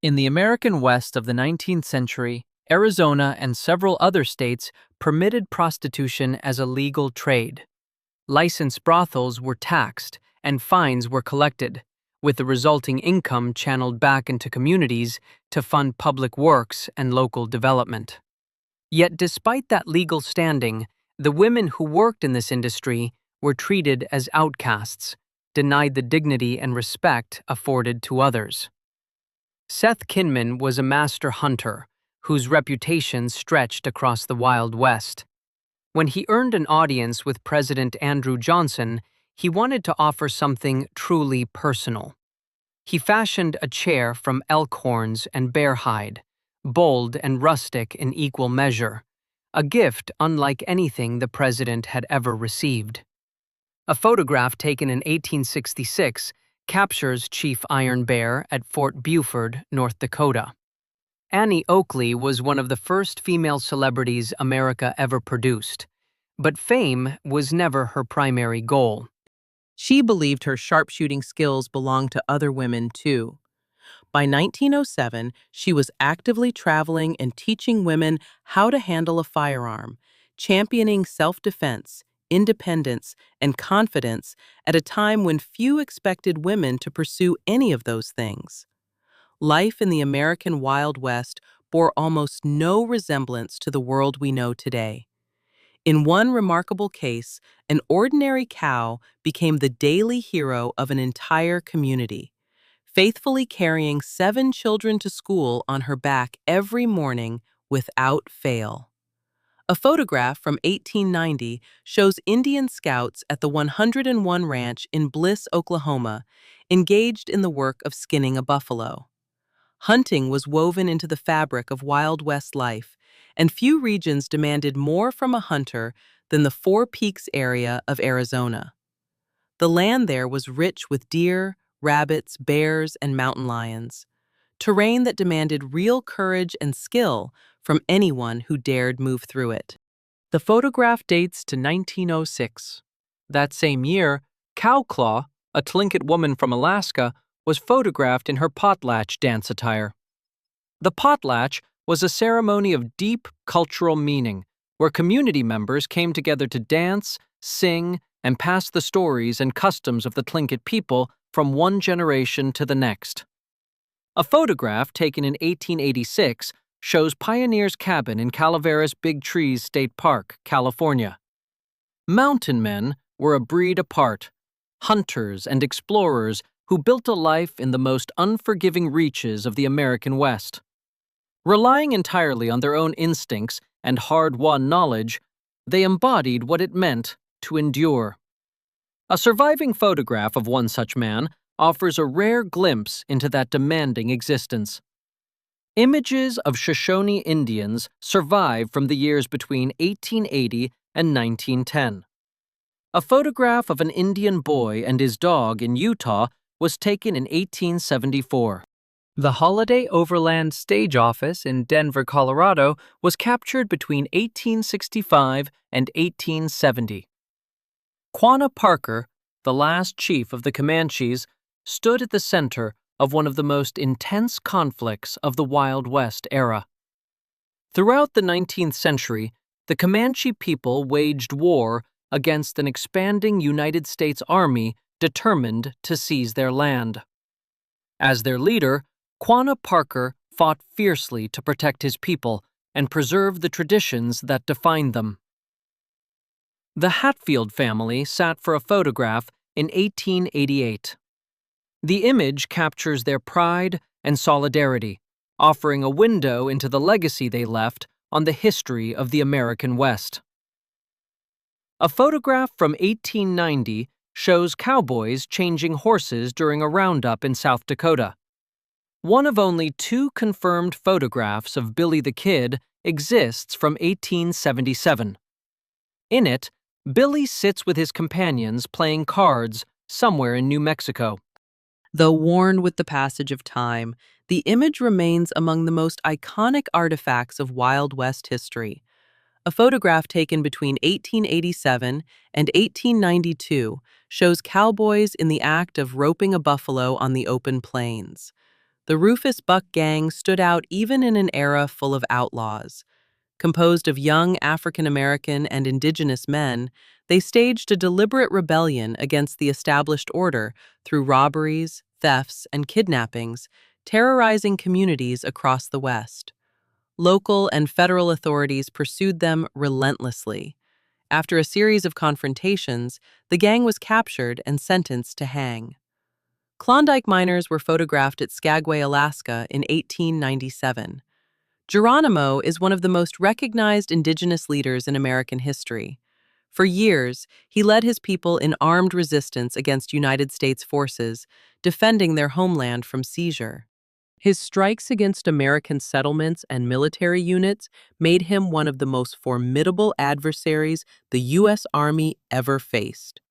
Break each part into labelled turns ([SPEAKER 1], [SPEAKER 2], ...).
[SPEAKER 1] In the American West of the 19th century, Arizona and several other states permitted prostitution as a legal trade. Licensed brothels were taxed and fines were collected, with the resulting income channeled back into communities to fund public works and local development. Yet despite that legal standing, the women who worked in this industry were treated as outcasts, denied the dignity and respect afforded to others. Seth Kinman was a master hunter whose reputation stretched across the Wild West. When he earned an audience with President Andrew Johnson, he wanted to offer something truly personal. He fashioned a chair from elk horns and bear hide, bold and rustic in equal measure, a gift unlike anything the president had ever received. A photograph taken in 1866 captures Chief Iron Bear at Fort Buford, North Dakota. Annie Oakley was one of the first female celebrities America ever produced, but fame was never her primary goal.
[SPEAKER 2] She believed her sharpshooting skills belonged to other women, too. By 1907, she was actively traveling and teaching women how to handle a firearm, championing self-defense, independence, and confidence at a time when few expected women to pursue any of those things. Life in the American Wild West bore almost no resemblance to the world we know today. In one remarkable case, an ordinary cow became the daily hero of an entire community, faithfully carrying 7 children to school on her back every morning without fail. A photograph from 1890 shows Indian scouts at the 101 Ranch in Bliss, Oklahoma, engaged in the work of skinning a buffalo. Hunting was woven into the fabric of Wild West life, and few regions demanded more from a hunter than the Four Peaks area of Arizona. The land there was rich with deer, rabbits, bears, and mountain lions, terrain that demanded real courage and skill from anyone who dared move through it.
[SPEAKER 1] The photograph dates to 1906. That same year, Cow Claw, a Tlingit woman from Alaska, was photographed in her potlatch dance attire. The potlatch was a ceremony of deep cultural meaning, where community members came together to dance, sing, and pass the stories and customs of the Tlingit people from one generation to the next. A photograph taken in 1886 shows Pioneer's Cabin in Calaveras Big Trees State Park, California. Mountain men were a breed apart, hunters and explorers who built a life in the most unforgiving reaches of the American West. Relying entirely on their own instincts and hard-won knowledge, they embodied what it meant to endure. A surviving photograph of one such man offers a rare glimpse into that demanding existence. Images of Shoshone Indians survive from the years between 1880 and 1910. A photograph of an Indian boy and his dog in Utah was taken in 1874. The Holiday Overland Stage Office in Denver, Colorado was captured between 1865 and 1870. Quanah Parker, the last chief of the Comanches, stood at the center of one of the most intense conflicts of the Wild West era. Throughout the 19th century, the Comanche people waged war against an expanding United States Army determined to seize their land. As their leader, Quanah Parker fought fiercely to protect his people and preserve the traditions that defined them. The Hatfield family sat for a photograph in 1888. The image captures their pride and solidarity, offering a window into the legacy they left on the history of the American West. A photograph from 1890 shows cowboys changing horses during a roundup in South Dakota. One of only 2 confirmed photographs of Billy the Kid exists from 1877. In it, Billy sits with his companions playing cards somewhere in New Mexico.
[SPEAKER 2] Though worn with the passage of time, the image remains among the most iconic artifacts of Wild West history. A photograph taken between 1887 and 1892 shows cowboys in the act of roping a buffalo on the open plains. The Rufus Buck Gang stood out even in an era full of outlaws. Composed of young African American and indigenous men, they staged a deliberate rebellion against the established order through robberies, thefts, and kidnappings, terrorizing communities across the West. Local and federal authorities pursued them relentlessly. After a series of confrontations, the gang was captured and sentenced to hang. Klondike miners were photographed at Skagway, Alaska in 1897. Geronimo is one of the most recognized indigenous leaders in American history. For years, he led his people in armed resistance against United States forces, defending their homeland from seizure. His strikes against American settlements and military units made him one of the most formidable adversaries the U.S. Army ever faced.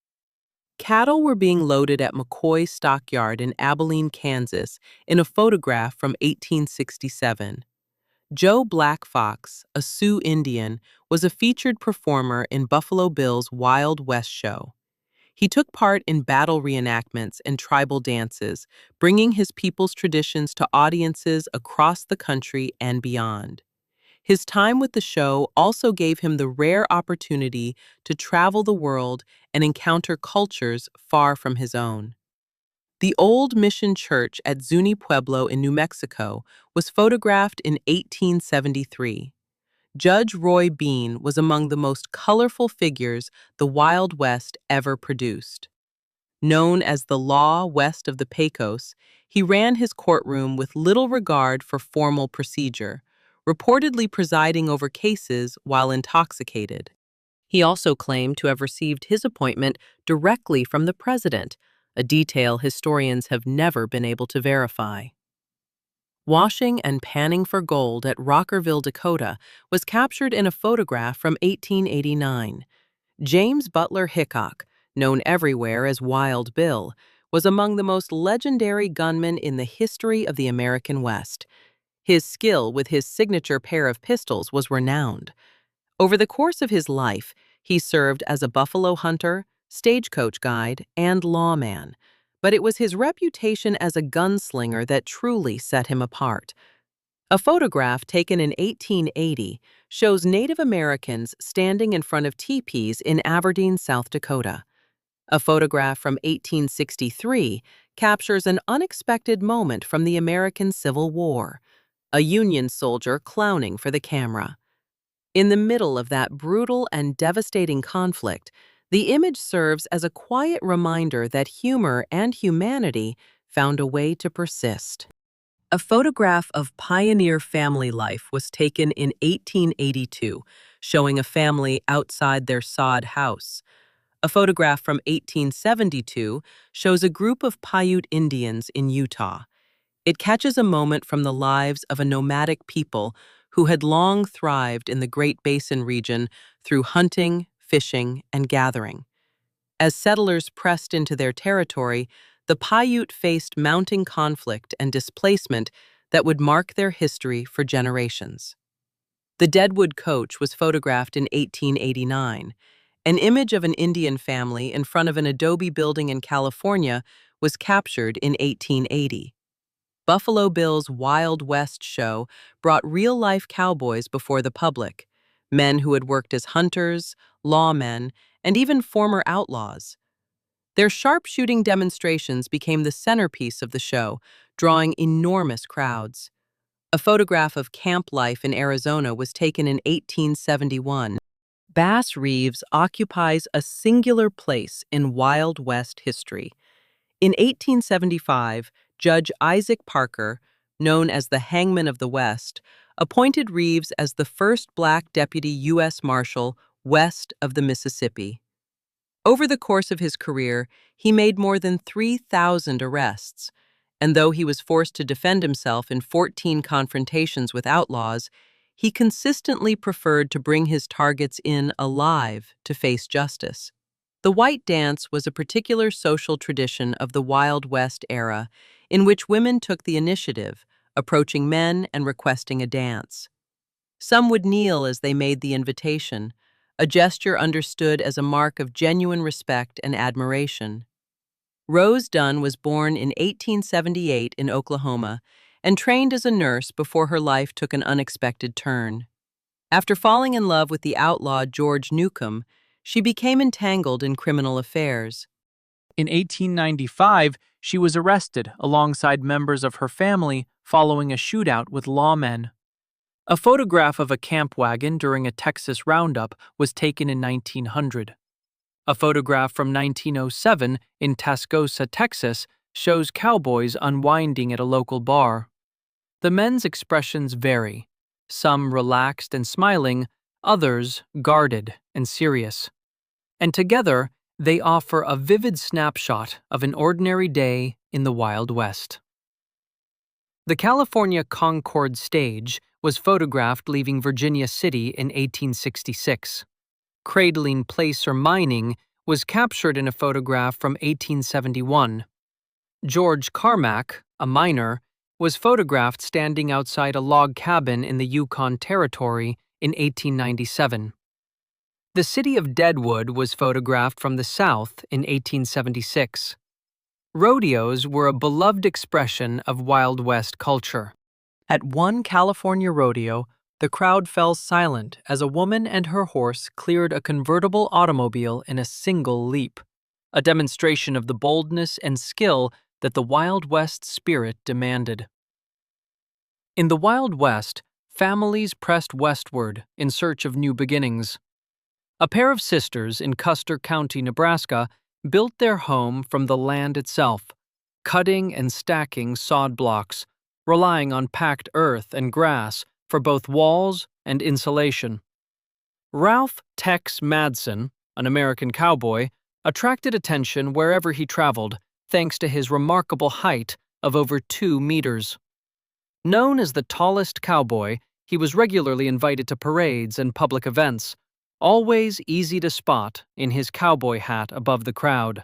[SPEAKER 2] Cattle were being loaded at McCoy Stockyard in Abilene, Kansas, in a photograph from 1867. Joe Black Fox, a Sioux Indian, was a featured performer in Buffalo Bill's Wild West show. He took part in battle reenactments and tribal dances, bringing his people's traditions to audiences across the country and beyond. His time with the show also gave him the rare opportunity to travel the world and encounter cultures far from his own. The old mission church at Zuni Pueblo in New Mexico was photographed in 1873. Judge Roy Bean was among the most colorful figures the Wild West ever produced. Known as the law west of the Pecos, he ran his courtroom with little regard for formal procedure, reportedly presiding over cases while intoxicated. He also claimed to have received his appointment directly from the president, a detail historians have never been able to verify. Washing and panning for gold at Rockerville, Dakota, was captured in a photograph from 1889. James Butler Hickok, known everywhere as Wild Bill, was among the most legendary gunmen in the history of the American West. His skill with his signature pair of pistols was renowned. Over the course of his life, he served as a buffalo hunter, stagecoach guide, and lawman, but it was his reputation as a gunslinger that truly set him apart. A photograph taken in 1880 shows Native Americans standing in front of teepees in Aberdeen, South Dakota. A photograph from 1863 captures an unexpected moment from the American Civil War, a Union soldier clowning for the camera. In the middle of that brutal and devastating conflict, the image serves as a quiet reminder that humor and humanity found a way to persist. A photograph of pioneer family life was taken in 1882, showing a family outside their sod house. A photograph from 1872 shows a group of Paiute Indians in Utah. It catches a moment from the lives of a nomadic people who had long thrived in the Great Basin region through hunting, fishing, and gathering. As settlers pressed into their territory, the Paiute faced mounting conflict and displacement that would mark their history for generations. The Deadwood Coach was photographed in 1889. An image of an Indian family in front of an adobe building in California was captured in 1880. Buffalo Bill's Wild West show brought real-life cowboys before the public, men who had worked as hunters, lawmen, and even former outlaws. Their sharpshooting demonstrations became the centerpiece of the show, drawing enormous crowds. A photograph of camp life in Arizona was taken in 1871. Bass Reeves occupies a singular place in Wild West history. In 1875, Judge Isaac Parker, known as the Hangman of the West, appointed Reeves as the first black deputy U.S. Marshal west of the Mississippi. Over the course of his career, he made more than 3,000 arrests, and though he was forced to defend himself in 14 confrontations with outlaws, he consistently preferred to bring his targets in alive to face justice. The white dance was a particular social tradition of the Wild West era in which women took the initiative, approaching men and requesting a dance. Some would kneel as they made the invitation, a gesture understood as a mark of genuine respect and admiration. Rose Dunn was born in 1878 in Oklahoma and trained as a nurse before her life took an unexpected turn. After falling in love with the outlaw George Newcomb, she became entangled in criminal affairs.
[SPEAKER 1] In 1895, she was arrested alongside members of her family following a shootout with lawmen. A photograph of a camp wagon during a Texas roundup was taken in 1900. A photograph from 1907 in Tascosa, Texas, shows cowboys unwinding at a local bar. The men's expressions vary, some relaxed and smiling, others guarded and serious. And together, they offer a vivid snapshot of an ordinary day in the Wild West. The California Concord stage was photographed leaving Virginia City in 1866. Cradling placer mining was captured in a photograph from 1871. George Carmack, a miner, was photographed standing outside a log cabin in the Yukon Territory in 1897. The city of Deadwood was photographed from the south in 1876. Rodeos were a beloved expression of Wild West culture. At one California rodeo, the crowd fell silent as a woman and her horse cleared a convertible automobile in a single leap, a demonstration of the boldness and skill that the Wild West spirit demanded. In the Wild West, families pressed westward in search of new beginnings. A pair of sisters in Custer County, Nebraska, built their home from the land itself, cutting and stacking sod blocks, relying on packed earth and grass for both walls and insulation. Ralph Tex Madsen, an American cowboy, attracted attention wherever he traveled thanks to his remarkable height of over 2 meters. Known as the tallest cowboy, he was regularly invited to parades and public events, always easy to spot in his cowboy hat above the crowd.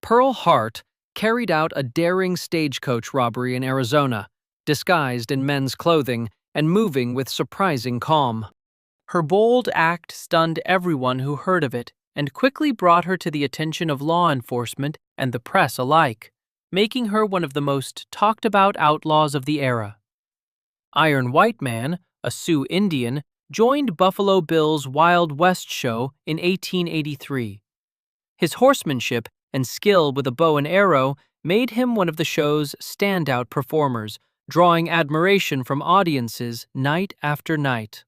[SPEAKER 1] Pearl Hart carried out a daring stagecoach robbery in Arizona, disguised in men's clothing and moving with surprising calm. Her bold act stunned everyone who heard of it and quickly brought her to the attention of law enforcement and the press alike, making her one of the most talked-about outlaws of the era. Iron White Man, a Sioux Indian, joined Buffalo Bill's Wild West show in 1883. His horsemanship and skill with a bow and arrow made him one of the show's standout performers, drawing admiration from audiences night after night.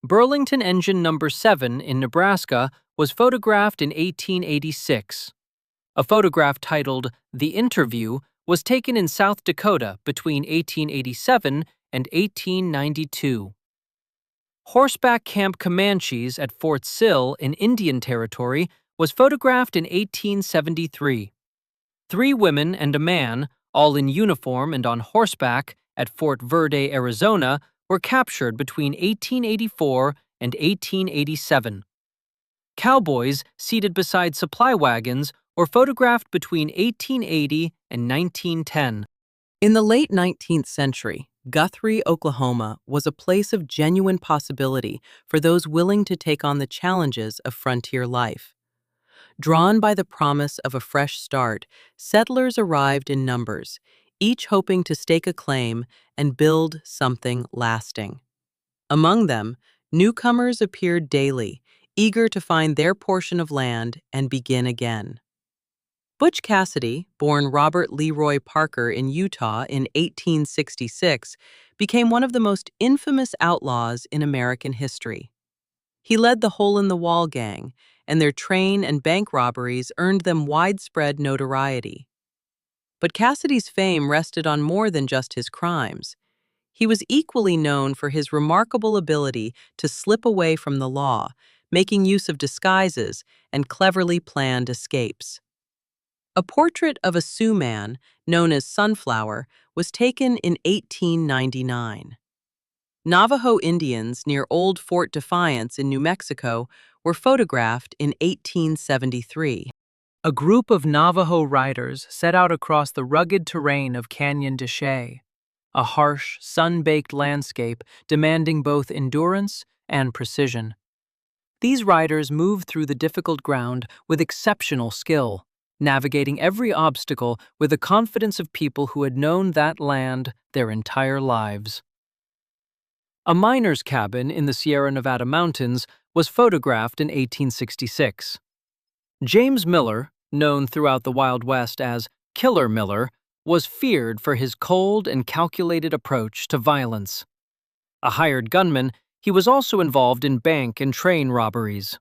[SPEAKER 1] Burlington Engine No. 7 in Nebraska was photographed in 1886. A photograph titled The Interview was taken in South Dakota between 1887 and 1892. Horseback Camp Comanches at Fort Sill in Indian Territory was photographed in 1873. 3 women and a man, all in uniform and on horseback, at Fort Verde, Arizona, were captured between 1884 and 1887. Cowboys seated beside supply wagons were photographed between 1880 and 1910.
[SPEAKER 2] In the late 19th century, Guthrie, Oklahoma, was a place of genuine possibility for those willing to take on the challenges of frontier life. Drawn by the promise of a fresh start, settlers arrived in numbers, each hoping to stake a claim and build something lasting. Among them, newcomers appeared daily, eager to find their portion of land and begin again. Butch Cassidy, born Robert Leroy Parker in Utah in 1866, became one of the most infamous outlaws in American history. He led the Hole-in-the-Wall gang, and their train and bank robberies earned them widespread notoriety. But Cassidy's fame rested on more than just his crimes. He was equally known for his remarkable ability to slip away from the law, making use of disguises and cleverly planned escapes. A portrait of a Sioux man, known as Sunflower, was taken in 1899. Navajo Indians near Old Fort Defiance in New Mexico were photographed in 1873.
[SPEAKER 1] A group of Navajo riders set out across the rugged terrain of Canyon de Chelly, a harsh, sun-baked landscape demanding both endurance and precision. These riders moved through the difficult ground with exceptional skill, navigating every obstacle with the confidence of people who had known that land their entire lives. A miner's cabin in the Sierra Nevada mountains was photographed in 1866. James Miller, known throughout the Wild West as Killer Miller, was feared for his cold and calculated approach to violence. A hired gunman, he was also involved in bank and train robberies.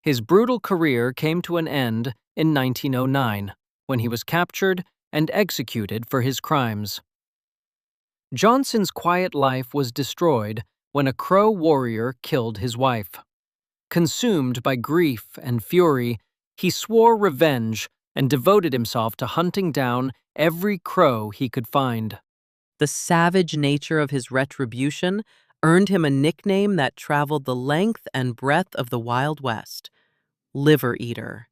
[SPEAKER 1] His brutal career came to an end in 1909, when he was captured and executed for his crimes. Johnson's quiet life was destroyed when a Crow warrior killed his wife. Consumed by grief and fury, he swore revenge and devoted himself to hunting down every Crow he could find.
[SPEAKER 2] The savage nature of his retribution earned him a nickname that traveled the length and breadth of the Wild West: Liver Eater.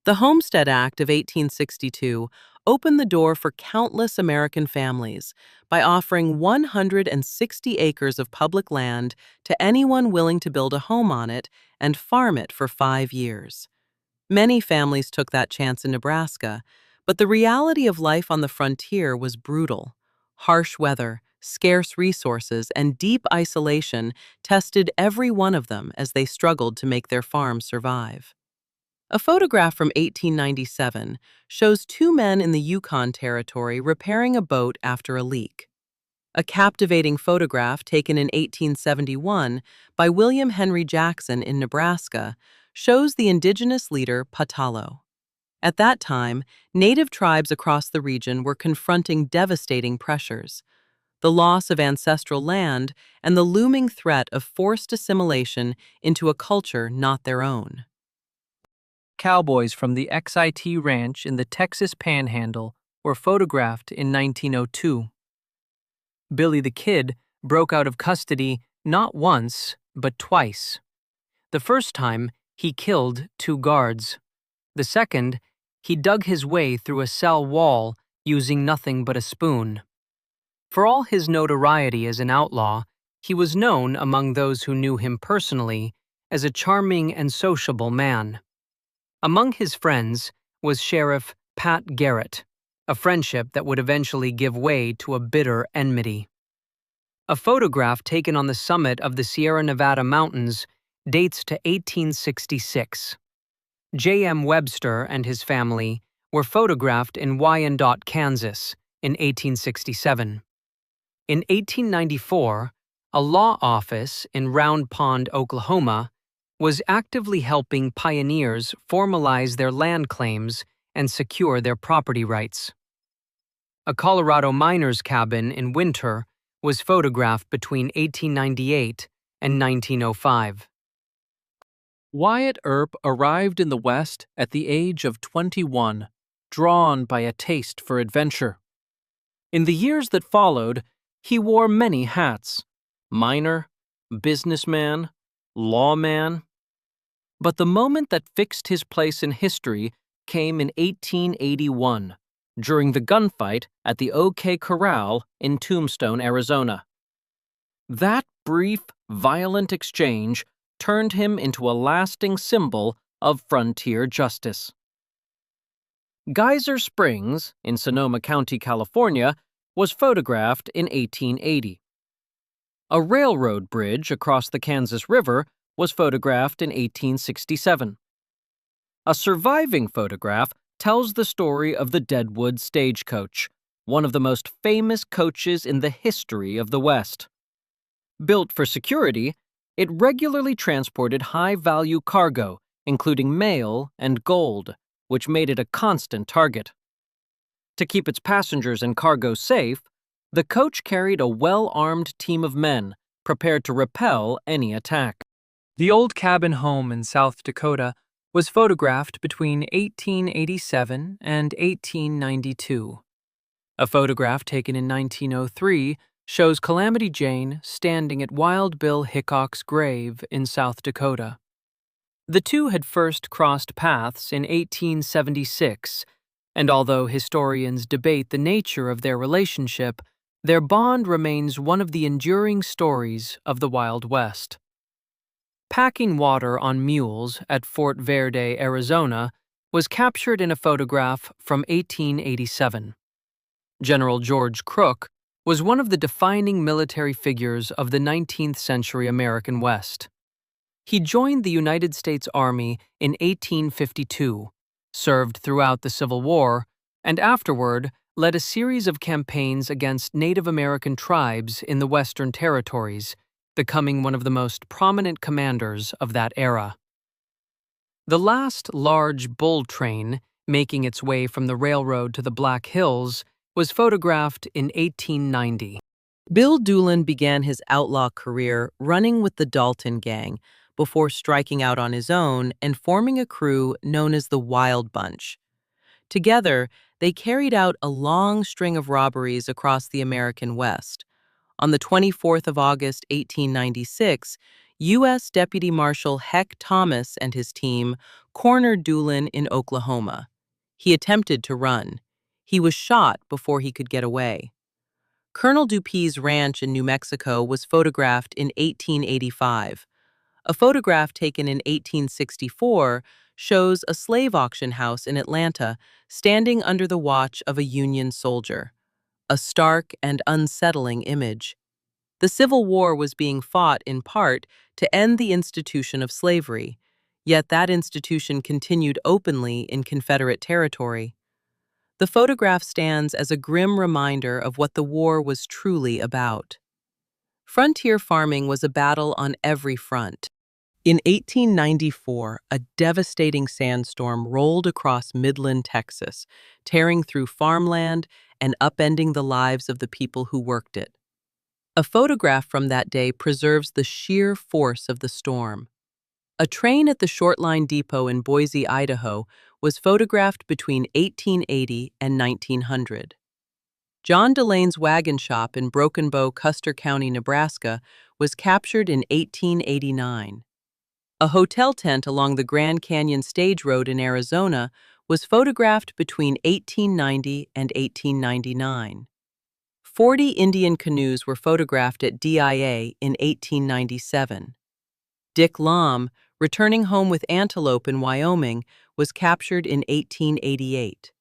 [SPEAKER 2] The Homestead Act of 1862 opened the door for countless American families by offering 160 acres of public land to anyone willing to build a home on it and farm it for 5 years. Many families took that chance in Nebraska, but the reality of life on the frontier was brutal. Harsh weather, scarce resources, and deep isolation tested every one of them as they struggled to make their farms survive. A photograph from 1897 shows 2 men in the Yukon Territory repairing a boat after a leak. A captivating photograph taken in 1871 by William Henry Jackson in Nebraska shows the indigenous leader Patalo. At that time, native tribes across the region were confronting devastating pressures: the loss of ancestral land and the looming threat of forced assimilation into a culture not their own.
[SPEAKER 1] Cowboys from the XIT Ranch in the Texas Panhandle were photographed in 1902. Billy the Kid broke out of custody not once, but twice. The first time, he killed 2 guards. The second, he dug his way through a cell wall using nothing but a spoon. For all his notoriety as an outlaw, he was known among those who knew him personally as a charming and sociable man. Among his friends was Sheriff Pat Garrett, a friendship that would eventually give way to a bitter enmity. A photograph taken on the summit of the Sierra Nevada mountains dates to 1866. J.M. Webster and his family were photographed in Wyandotte, Kansas, in 1867. In 1894, a law office in Round Pond, Oklahoma, was actively helping pioneers formalize their land claims and secure their property rights. A Colorado miner's cabin in winter was photographed between 1898 and 1905. Wyatt Earp arrived in the West at the age of 21, drawn by a taste for adventure. In the years that followed, he wore many hats: miner, businessman, lawman. But the moment that fixed his place in history came in 1881, during the gunfight at the OK Corral in Tombstone, Arizona. That brief, violent exchange turned him into a lasting symbol of frontier justice. Geyser Springs, in Sonoma County, California, was photographed in 1880. A railroad bridge across the Kansas River was photographed in 1867. A surviving photograph tells the story of the Deadwood Stagecoach, one of the most famous coaches in the history of the West. Built for security, it regularly transported high-value cargo, including mail and gold, which made it a constant target. To keep its passengers and cargo safe, the coach carried a well-armed team of men prepared to repel any attack. The old cabin home in South Dakota was photographed between 1887 and 1892. A photograph taken in 1903 shows Calamity Jane standing at Wild Bill Hickok's grave in South Dakota. The two had first crossed paths in 1876, and although historians debate the nature of their relationship, their bond remains one of the enduring stories of the Wild West. Packing water on mules at Fort Verde, Arizona, was captured in a photograph from 1887. General George Crook was one of the defining military figures of the 19th century American West. He joined the United States Army in 1852, served throughout the Civil War, and afterward led a series of campaigns against Native American tribes in the Western Territories, becoming one of the most prominent commanders of that era. The last large bull train making its way from the railroad to the Black Hills was photographed in 1890.
[SPEAKER 2] Bill Doolin began his outlaw career running with the Dalton Gang before striking out on his own and forming a crew known as the Wild Bunch. Together, they carried out a long string of robberies across the American West. On the 24th of August, 1896, U.S. Deputy Marshal Heck Thomas and his team cornered Doolin in Oklahoma. He attempted to run. He was shot before he could get away. Colonel Dupuis' ranch in New Mexico was photographed in 1885. A photograph taken in 1864 shows a slave auction house in Atlanta standing under the watch of a Union soldier. A stark and unsettling image. The Civil War was being fought in part to end the institution of slavery, yet that institution continued openly in Confederate territory. The photograph stands as a grim reminder of what the war was truly about. Frontier farming was a battle on every front. In 1894, a devastating sandstorm rolled across Midland, Texas, tearing through farmland and upending the lives of the people who worked it. A photograph from that day preserves the sheer force of the storm. A train at the Short Line Depot in Boise, Idaho, was photographed between 1880 and 1900. John Delane's wagon shop in Broken Bow, Custer County, Nebraska, was captured in 1889. A hotel tent along the Grand Canyon Stage Road in Arizona was photographed between 1890 and 1899. 40 Indian canoes were photographed at DIA in 1897. Dick Lom, returning home with antelope in Wyoming, was captured in 1888.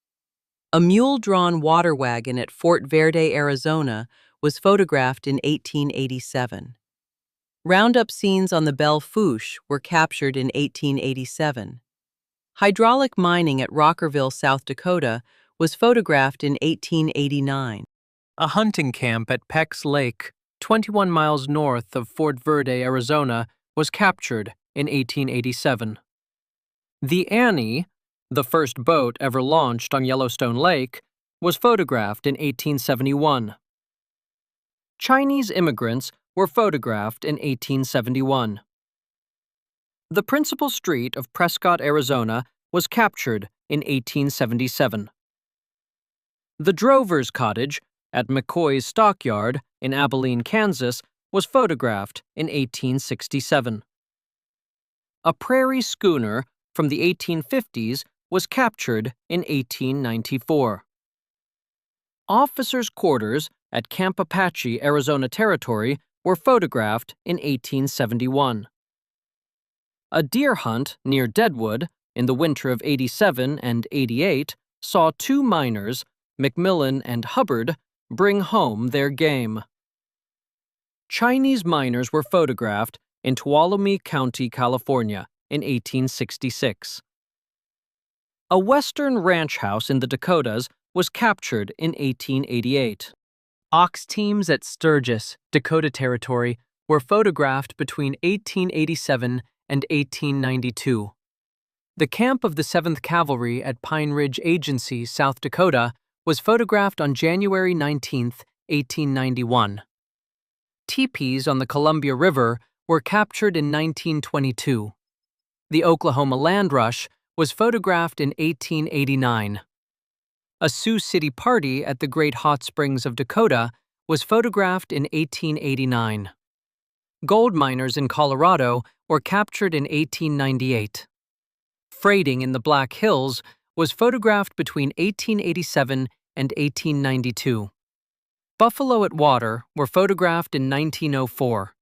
[SPEAKER 2] A mule-drawn water wagon at Fort Verde, Arizona, was photographed in 1887. Roundup scenes on the Belle Fourche were captured in 1887. Hydraulic mining at Rockerville, South Dakota, was photographed in 1889.
[SPEAKER 1] A hunting camp at Peck's Lake, 21 miles north of Fort Verde, Arizona, was captured in 1887. The Annie, the first boat ever launched on Yellowstone Lake, was photographed in 1871. Chinese immigrants were photographed in 1871. The principal street of Prescott, Arizona, was captured in 1877. The drover's cottage at McCoy's Stockyard in Abilene, Kansas, was photographed in 1867. A prairie schooner from the 1850s was captured in 1894. Officers' quarters at Camp Apache, Arizona Territory, were photographed in 1871. A deer hunt near Deadwood in the winter of 87 and 88 saw two miners, McMillan and Hubbard, bring home their game. Chinese miners were photographed in Tuolumne County, California, in 1866. A western ranch house in the Dakotas was captured in 1888. Ox teams at Sturgis, Dakota Territory, were photographed between 1887 and 1892. The camp of the 7th Cavalry at Pine Ridge Agency, South Dakota, was photographed on January 19, 1891. Teepees on the Columbia River were captured in 1922. The Oklahoma Land Rush was photographed in 1889. A Sioux City party at the Great Hot Springs of Dakota was photographed in 1889. Gold miners in Colorado were captured in 1898. Freighting in the Black Hills was photographed between 1887 and 1892. Buffalo at Water were photographed in 1904.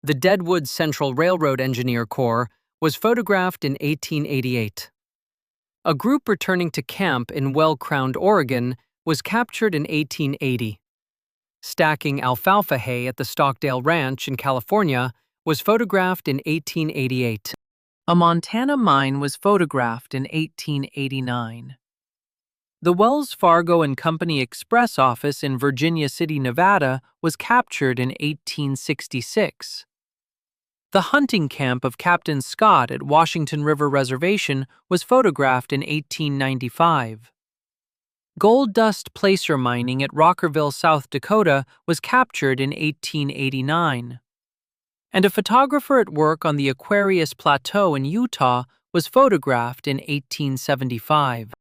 [SPEAKER 1] The Deadwood Central Railroad Engineer Corps was photographed in 1888. A group returning to camp in Well-Crowned, Oregon, was captured in 1880. Stacking alfalfa hay at the Stockdale Ranch in California was photographed in 1888. A Montana mine was photographed in 1889. The Wells Fargo and Company Express office in Virginia City, Nevada, was captured in 1866. The hunting camp of Captain Scott at Washington River Reservation was photographed in 1895. Gold dust placer mining at Rockerville, South Dakota, was captured in 1889. And a photographer at work on the Aquarius Plateau in Utah was photographed in 1875.